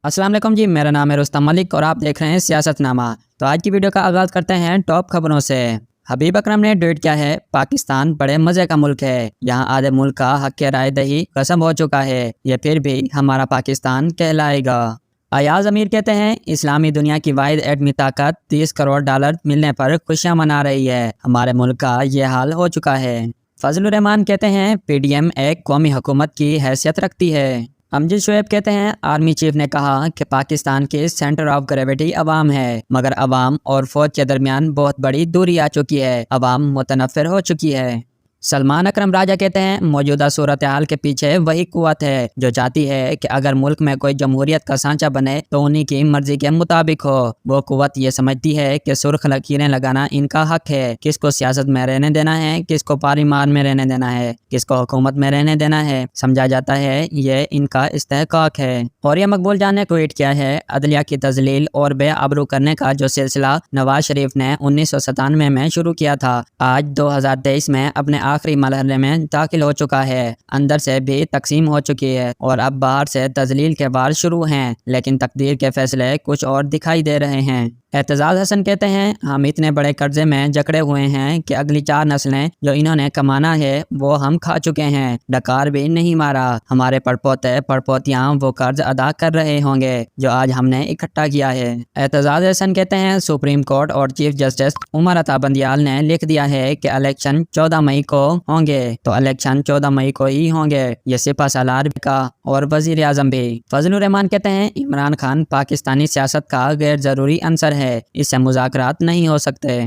अस्सलाम वालेकुम जी, मेरा नाम है रुस्तम मलिक और आप देख रहे हैं सियासतनामा। तो आज की वीडियो का आगाज़ करते हैं टॉप खबरों से। हबीब अकरम ने ट्वीट किया है, पाकिस्तान बड़े मज़े का मुल्क है, यहाँ आधे मुल्क का हक राय दही खत्म हो चुका है, ये फिर भी हमारा पाकिस्तान कहलाएगा। अयाज अमीर कहते हैं, इस्लामी दुनिया की वाहिद एटमी ताकत $30 करोड़ मिलने पर खुशियाँ मना रही है, हमारे मुल्क का ये हाल हो चुका है। फजलुर रहमान कहते हैं, PDM एक कौमी हुकूमत की हैसियत रखती है। अमजद शोएब कहते हैं, आर्मी चीफ ने कहा कि पाकिस्तान के सेंटर ऑफ ग्रेविटी अवाम है, मगर अवाम और फौज के दरमियान बहुत बड़ी दूरी आ चुकी है, अवाम मुतनफ़िर हो चुकी है। सलमान अकरम राजा कहते हैं, मौजूदा सूरत हाल के पीछे वही कुव्वत है जो चाहती है कि अगर मुल्क में कोई जमहूरियत का सांचा बने तो उन्हीं की मर्जी के मुताबिक हो। वो कुव्वत ये समझती है कि सुर्ख लकीरें लगाना इनका हक है, किसको सियासत में रहने देना है, किसको पार्लिमान में रहने देना है, किसको हुकूमत में रहने देना है, समझा जाता है ये इनका इस्तेहकाक है। और ये मकबूल जान ने ट्वीट किया है, अदलिया की तजलील और बेआबरू करने का जो सिलसिला नवाज शरीफ ने 1997 में शुरू किया था, आज 2023 में अपने आखिरी मरहले में दाखिल हो चुका है। अंदर से भी तकसीम हो चुकी है और अब बाहर से तजलील के वार शुरू हैं, लेकिन तकदीर के फैसले कुछ और दिखाई दे रहे हैं। एतजाज हसन कहते हैं, हम इतने बड़े कर्जे में जकड़े हुए हैं कि अगली 4 नस्लें जो इन्होंने कमाना है वो हम खा चुके हैं, डकार भी नहीं मारा, हमारे पड़पोते पड़पोतियाँ वो कर्ज अदा कर रहे होंगे जो आज हमने इकट्ठा किया है। एतजाज हसन कहते हैं, सुप्रीम कोर्ट और चीफ जस्टिस उमर अता बंदियाल ने लिख दिया है कि इलेक्शन 14 मई को होंगे, तो इलेक्शन 14 मई को ही होंगे, ये सिपा सालार का और वजीर आजम भी। फजलुर रहमान कहते हैं, इमरान खान पाकिस्तानी सियासत का गैर जरूरी अंसर है, इससे मुज़ाकरात नहीं हो सकते।